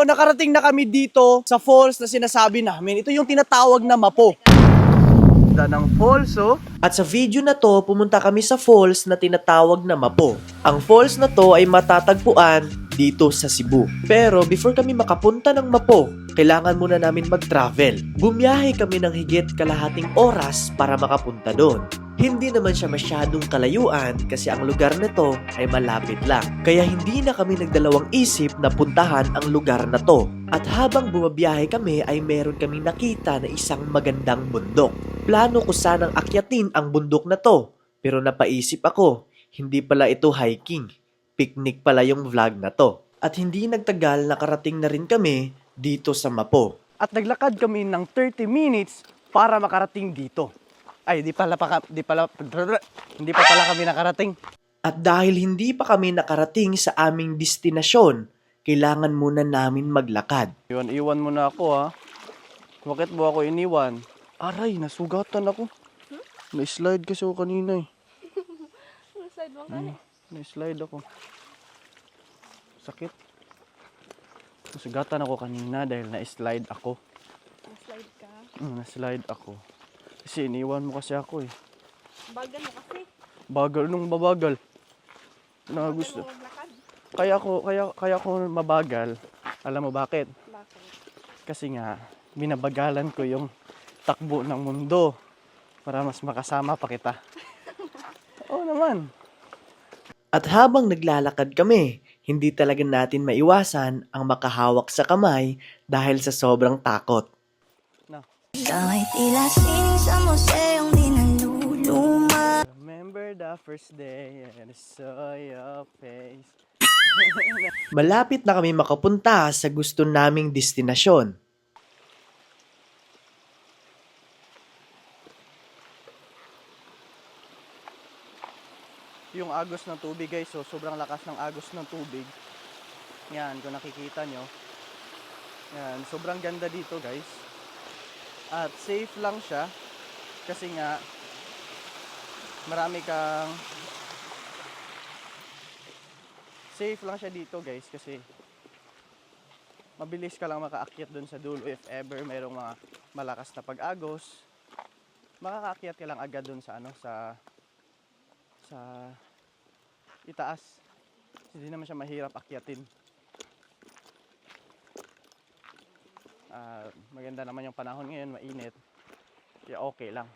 Nakarating na kami dito sa falls na sinasabi namin. Ito yung tinatawag na Mapo. Ng falls, oh. At sa video na to, pumunta kami sa falls na tinatawag na Mapo. Ang falls na to ay matatagpuan dito sa Cebu. Pero before kami makapunta ng Mapo, kailangan muna namin mag-travel. Bumiyahe kami ng higit kalahating oras para makapunta doon. Hindi naman siya masyadong kalayuan kasi ang lugar na to ay malapit lang. Kaya hindi na kami nagdalawang isip na puntahan ang lugar na to. At habang bumabiyahe kami ay meron kaming nakita na isang magandang bundok. Plano ko sanang akyatin ang bundok na to. Pero napaisip ako, hindi pala ito hiking. Picnic pala yung vlog na to. At hindi nagtagal nakarating na rin kami dito sa Mapo. At naglakad kami ng 30 minutes para makarating dito. Ay, hindi pa pala kami nakarating. At dahil hindi pa kami nakarating sa aming destinasyon, kailangan muna namin maglakad. Iwan mo na ako, ha. Bakit mo ako iniwan? Aray, nasugatan ako. Na-slide kasi ako kanina, eh. Na-slide mo ka, Na-slide ako. Sakit. Nasugatan ako kanina dahil na-slide ako. Na-slide ka? Na-slide ako. Kasi iniwan mo kasi ako, eh. Bagal mo kasi. Bagal nung mabagal. Na gusto. Kaya ako mabagal. Alam mo bakit? Bakit? Kasi nga binabagalan ko yung takbo ng mundo para mas makasama pa kita. Oo naman. At habang naglalakad kami, hindi talaga natin maiwasan ang makahawak sa kamay dahil sa sobrang takot. Kahit tila sining sa museong di naluluma. Remember the first day and I saw your face. Malapit na kami makapunta sa gusto naming destinasyon. Yung agos ng tubig, guys, so sobrang lakas ng agos ng tubig. Yan, kung nakikita nyo. Yan, sobrang ganda dito, guys. At safe lang siya kasi nga marami kang safe lang siya dito, guys, kasi mabilis ka lang makaakyat dun sa dulo if ever mayroong mga malakas na pag-agos. Makakaakyat ka lang agad dun sa sa itaas. Hindi naman siya mahirap akyatin. Maganda naman yung panahon ngayon, mainit. Kaya okay lang.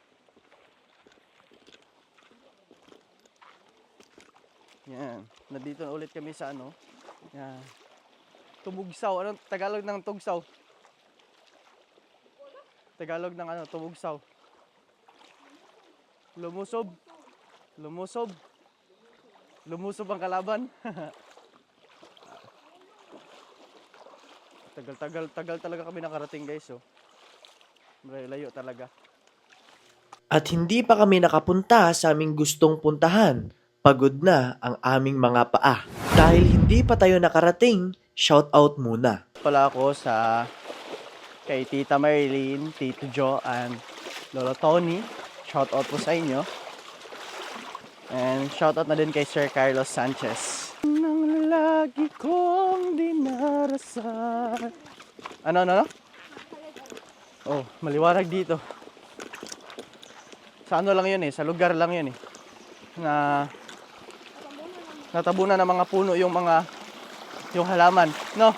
Yan. Nandito na ulit kami sa yan. Tubugsaw. Anong Tagalog ng tugsaw? Tagalog ng tubugsaw. Lumusob. Lumusob ang kalaban. Tagal talaga kami nakarating, guys, oh. Layo talaga. At hindi pa kami nakapunta sa aming gustong puntahan. Pagod na ang aming mga paa. Dahil hindi pa tayo nakarating, shout out muna. Pala ako kay Tita Marilyn, Tito Joe, and Lolo Tony. Shout out po sa inyo. And shout out na din kay Sir Carlos Sanchez. Nang lagi kong dinarasal. Ano? Oh, maliwanag dito. Sa lang yun, eh, sa lugar lang yun, eh. Na natabunan ng mga puno yung halaman, no?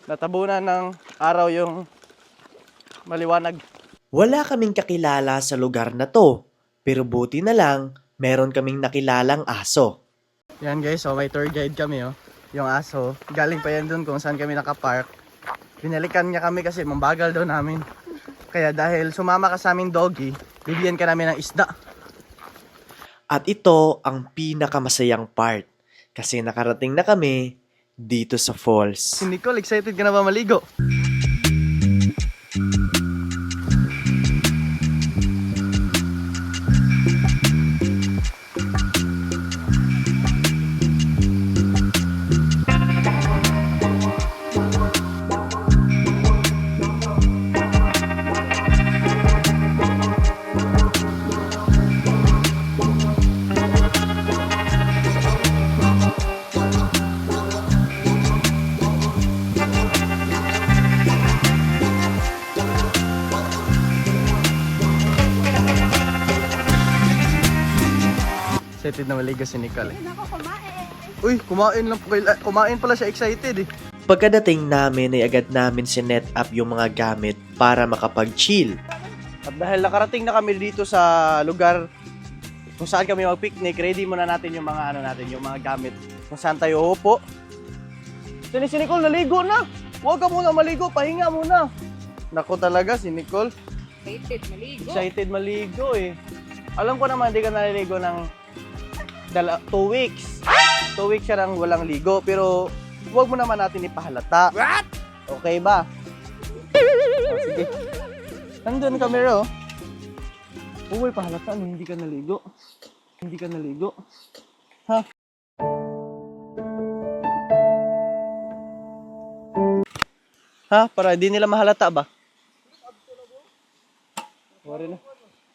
Natabunan ng araw yung maliwanag. Wala kaming kakilala sa lugar na to, pero buti na lang meron kaming nakilalang aso. Yan, guys, so may tour guide kami, oh. Yung aso, galing pa yan dun kung saan kami nakapark. Binalikan niya kami kasi mambagal daw namin. Kaya dahil sumama ka sa aming doggy, bibigyan ka namin ng isda. At ito ang pinakamasayang part kasi nakarating na kami dito sa falls. Si Nicole, excited ka na ba maligo? excited na maligo si Nicole. Ayun ako kumain. Uy, kumain pala siya, excited eh. Pagkadating namin ay agad namin sinet up yung mga gamit para makapag-chill. At dahil nakarating na kami dito sa lugar kung saan kami mag-picnic, ready muna natin yung mga yung mga gamit kung saan tayo uupo. Si Nicole naligo na. Huwag ka muna maligo, pahinga muna. Naku talaga si Nicole. Excited maligo eh. Alam ko naman hindi ka naliligo ng 2 weeks. 2 weeks siya nang walang ligo, pero huwag mo naman natin ipahalata. What? Okay ba? Oh, sige. Nandun camera oh. Uy, pahalata mo, hindi ka naligo. Hindi ka naligo. Ha? Ha? Para di nila mahalata ba? Wari na.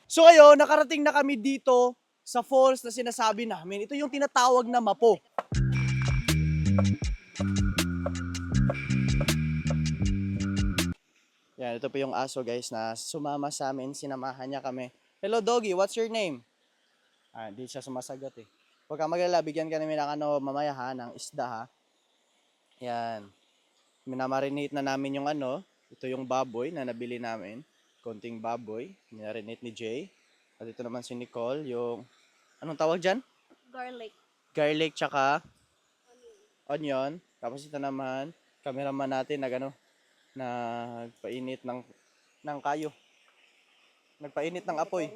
So ngayon, nakarating na kami dito sa falls na sinasabi namin. Ito yung tinatawag na Mapo. Yan, ito po yung aso guys na sumama sa amin. Sinamahan niya kami. Hello doggy, what's your name? Hindi siya sumasagot eh. Huwag kang magalala, bigyan ka namin ng mamaya ha, ng isda ha. Yan. Minamarinate na namin yung ito yung baboy na nabili namin. Konting baboy, minarinate ni Jay. At ito naman si Nicole, yung, anong tawag dyan? Garlic. Garlic tsaka onion. Tapos ito naman, cameraman natin nagpainit ng kayo. Nagpainit ng apoy.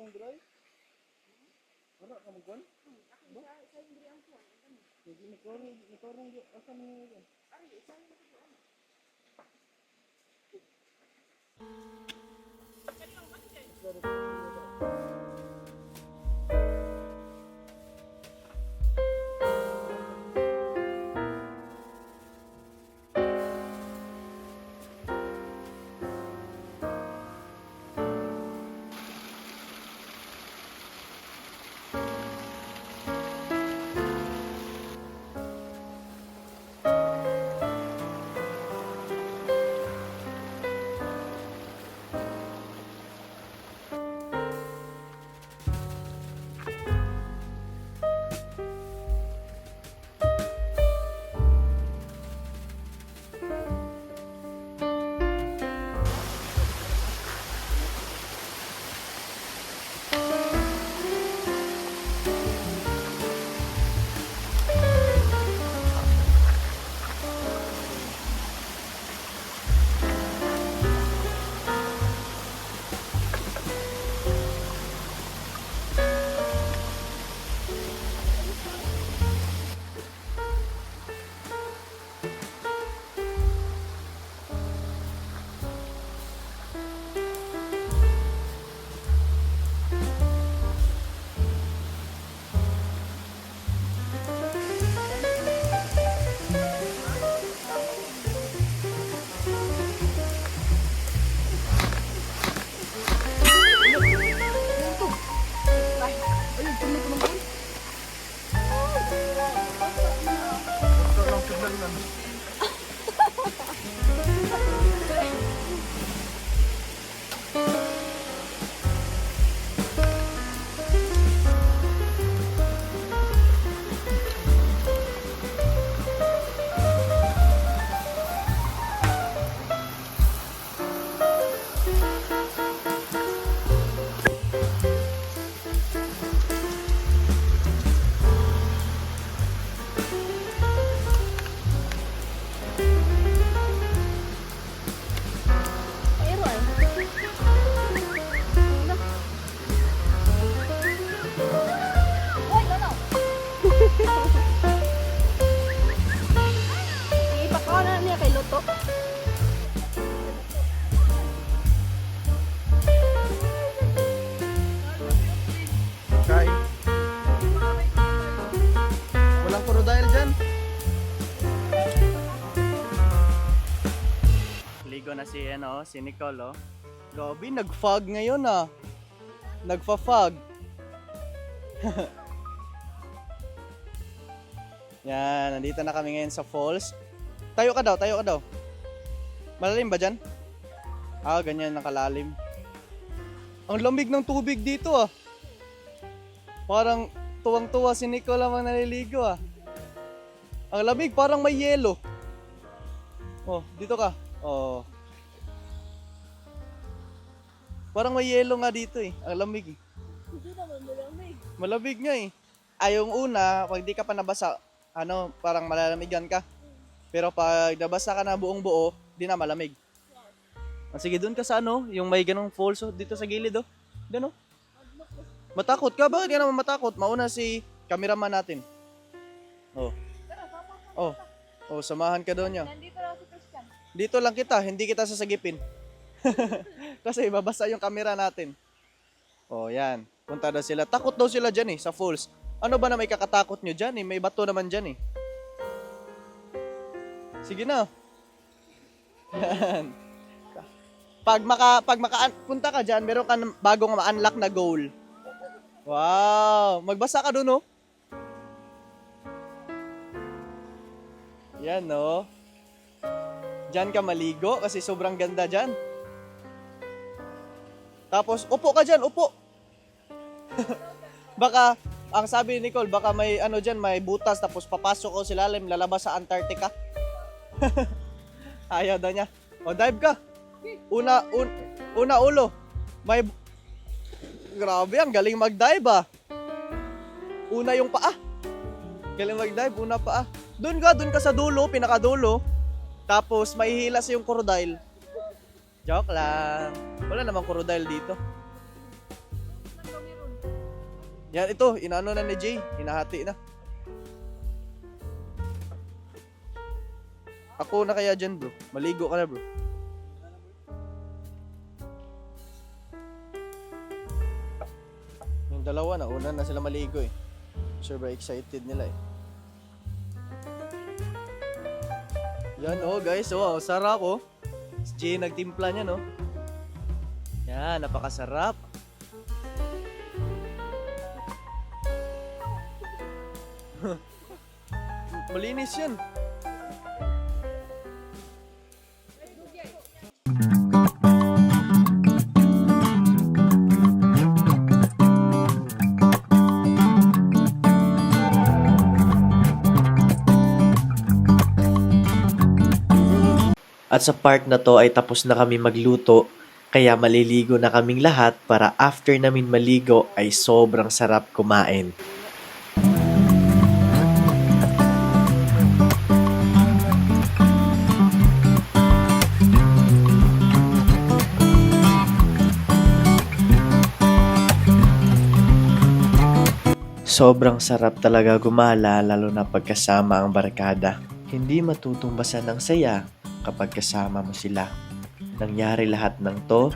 Si Nicole, oh. Gabi, nag-fog ngayon, ah. Nagfa-fog. Yan, nandito na kami ngayon sa falls. Tayo ka daw. Malalim ba dyan? Ganyan, nakalalim. Ang lamig ng tubig dito, ah. Parang Tuwang-tuwa si Nicole lamang naliligo ah. Ang lamig, parang may yelo. Oh, dito ka. Oh. Parang may yelo nga dito eh. Ang lamig eh. Hindi naman malamig. Malamig nga eh. Ay, yung una, pag di ka pa nabasa, parang malalamigan ka. Pero pag nabasa ka na buong buo, di na malamig. Ah, sige, doon ka sa yung may ganong falls dito sa gilid oh. Doon oh. Matakot ka? Bakit ka naman matakot? Mauna si cameraman natin. Oh. Oh. Oh, samahan ka doon niya. Nandito lang si Christian. Dito lang kita, hindi kita sasagipin. Kasi babasa yung camera natin. Oh, yan. Punta daw sila. Takot daw sila dyan sa falls. Ano ba na may kakatakot nyo dyan May bato naman dyan Sige na. Yan. Punta ka dyan, meron ka bagong ma-unlock na goal. Wow! Magbasa ka dun, oh. Yan, no? Diyan ka maligo kasi sobrang ganda dyan. Tapos, upo ka dyan, upo. Baka, ang sabi ni Nicole, baka may dyan, may butas tapos papasok ko sa lalim, lalabas sa Antarctica. Ayaw daw niya. O, dive ka. Una ulo. Grabe, ang galing mag-dive ah. Una yung paa. Galing mag-dive, una paa. Doon ka sa dulo, pinakadulo. Tapos mahihila sa yung crocodile. Joke lang. Wala namang crocodile dito. Yan, ito, inaano na ni Jay. Hinahati na. Ako na kaya dyan, bro. Maligo ka na, bro. Yung dalawa, nauna na sila maligo eh. Super excited nila eh. Yan oh guys, oh, sarap oh. Si Jay nagtimpla niya no. Yan, napakasarap. Malinis yan. At sa part na to ay tapos na kami magluto, kaya maliligo na kaming lahat para after namin maligo ay sobrang sarap kumain. Sobrang sarap talaga gumala lalo na pagkasama ang barkada. Hindi matutumbasan ng saya kapag kasama mo sila. Nangyari lahat ng to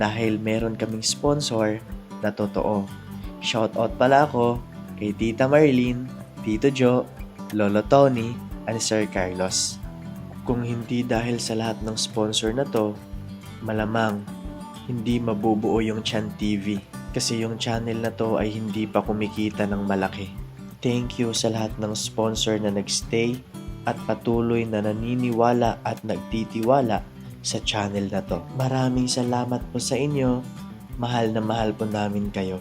dahil meron kaming sponsor na totoo. Shoutout pala ako kay Tita Marlene, Tito Joe, Lolo Tony, and Sir Carlos. Kung hindi dahil sa lahat ng sponsor na to, malamang hindi mabubuo yung Chan TV. Kasi yung channel na to ay hindi pa kumikita ng malaki. Thank you sa lahat ng sponsor na nagstay at patuloy na naniniwala at nagtitiwala sa channel na to. Maraming salamat po sa inyo. Mahal na mahal po namin kayo.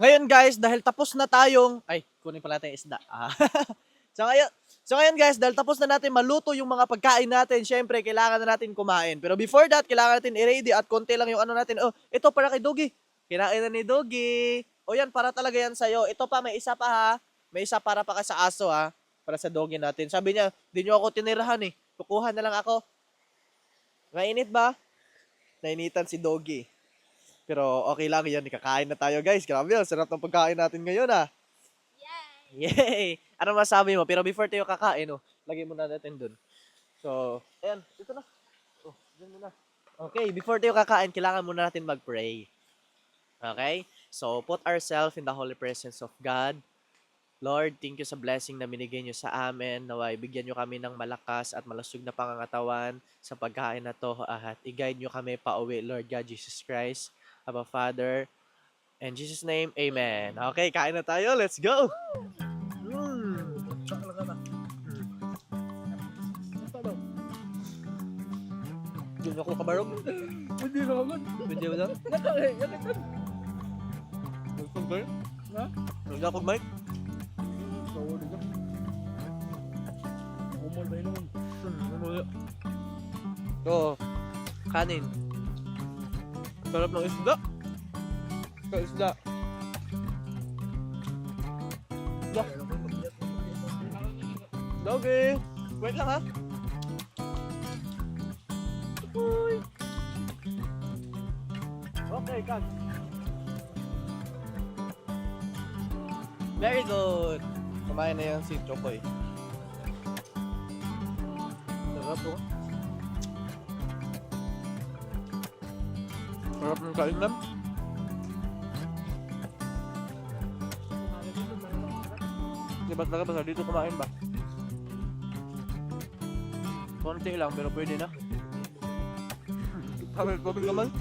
Ngayon guys, dahil tapos na tayong... Ay, kunin pala natin yung isda. So ngayon guys, dahil tapos na natin maluto yung mga pagkain natin, syempre, kailangan na natin kumain. Pero before that, kailangan natin i-ready at konti lang yung natin. Oh, ito para kay Doggy. Kinain na ni Doggy. O yan, para talaga yan sa'yo. Ito pa, may isa pa ha. May isa para pa ka sa aso ha. Para sa Doggy natin. Sabi niya, di nyo ako tinirahan eh. Kukuha na lang ako. Mainit ba? Nainitan si Doggy. Pero okay lang yan. Kakain na tayo guys. Grabe yun. Sarap ng pagkain natin ngayon ah. Yay! Ano masabi mo? Pero before tayo kakain, oh, lagay muna natin dun. So, ayan. Ito na. Oh, dun muna. Okay, before tayo kakain, kailangan muna natin mag-pray. Okay? So, put ourselves in the holy presence of God. Lord, thank you sa blessing na binigay nyo sa amin. Naway, bigyan nyo kami ng malakas at malusog na pangangatawan sa pagkain na to. At i-guide nyo kami pa uwi, Lord God Jesus Christ, Abba Father. In Jesus' name, Amen. Okay, kain na tayo. Let's go! Hindi ako kabarog. Hindi naman. Hindi mo lang. Nagpag-mic? Ha? Nagpag-mic? Umol ba yun? Oo. Kanin. Sarap ng isda. Isda. Isda. Doggy. Wait lang ha. Uy. Okay, cut. Very good. Kumain na yan si Chokoy. Sarap po. Sarap ng kainan. Diba talaga ba dito kumain ba? Konti lang pero pwede na. Kami naman.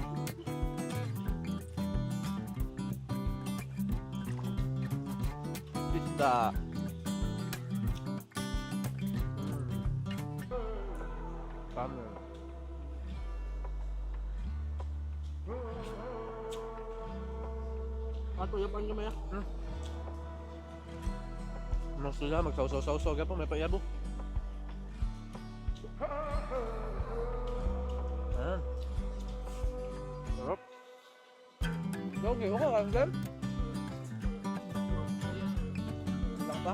Isda. Kami. Ato, yapan nyo maya. Mas sila magsaw-saw-saw ka pa, may payabo. Ayan. Sarap. Okay, okay lang din. Lang pa?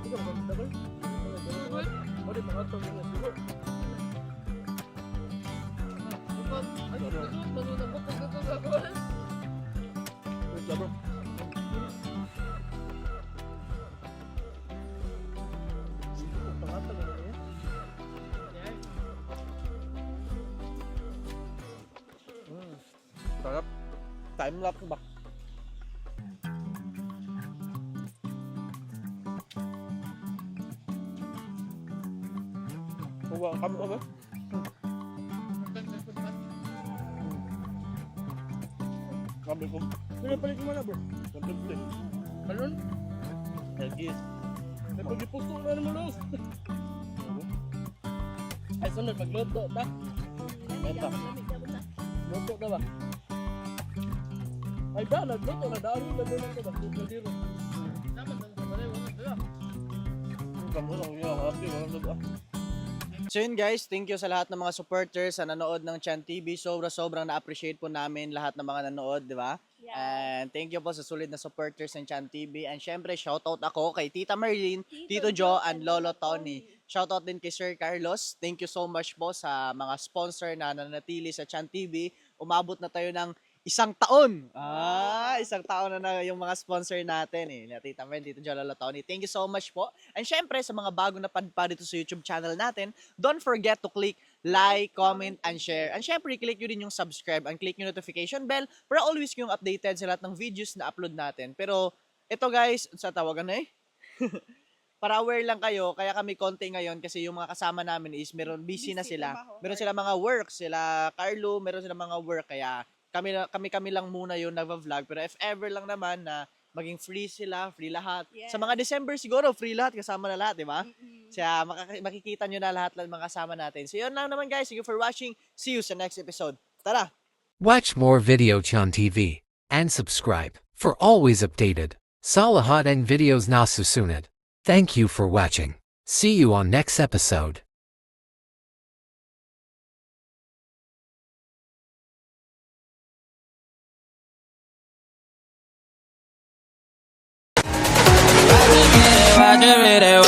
Ito, double. O, di mga ito nila siguro. Wait lang bro. Sarap. Time lapse ba? Huwag kami ba? Kami ko. Pinapalit mo na bro. Simple. Balon? Lagi. May pag-ipusto na naman los. Ay, sunod, magluto ta. Benta. Luto na ba? Ay ba, nagluto na. Daan yung nagluto ka ba? Nagluto. Tama, Kamu lang yung happy. Walang diba? So yun guys, thank you sa lahat ng mga supporters sa nanood ng Chan TV. Sobrang na-appreciate po namin lahat ng mga nanood, di ba? And thank you po sa sulit na supporters ng Chan TV. And syempre, shoutout ako kay Tita Merlin, Tito Joe, and Lolo Tony. Shoutout din kay Sir Carlos. Thank you so much po sa mga sponsor na nanatili sa Chan TV. Umabot na tayo ng 1 taon. 1 taon na yung mga sponsor natin eh. Tita Merlin, Tito Joe, Lolo Tony. Thank you so much po. And syempre, sa mga bago na padpa dito sa YouTube channel natin, don't forget to click like, comment, and share. And syempre, click nyo din yung subscribe and click yung notification bell para always kayong updated sa lahat ng videos na upload natin. Pero, ito guys, sa tawagan na eh. Para aware lang kayo, kaya kami konti ngayon kasi yung mga kasama namin is meron busy na sila. Meron sila mga work, sila Carlo, meron sila mga work, kaya kami lang muna yung nagva-vlog. Pero if ever lang naman na maging free sila, free lahat. Yes. Sa mga December siguro, free lahat, kasama na lahat, di ba? Kaya makikita nyo na lahat ng mga kasama natin. So yun lang naman guys, thank you for watching. See you sa next episode. Tara! Watch more Video Chan TV and subscribe for always updated Salahat and videos na susunod. Thank you for watching. See you on next episode. watch every day.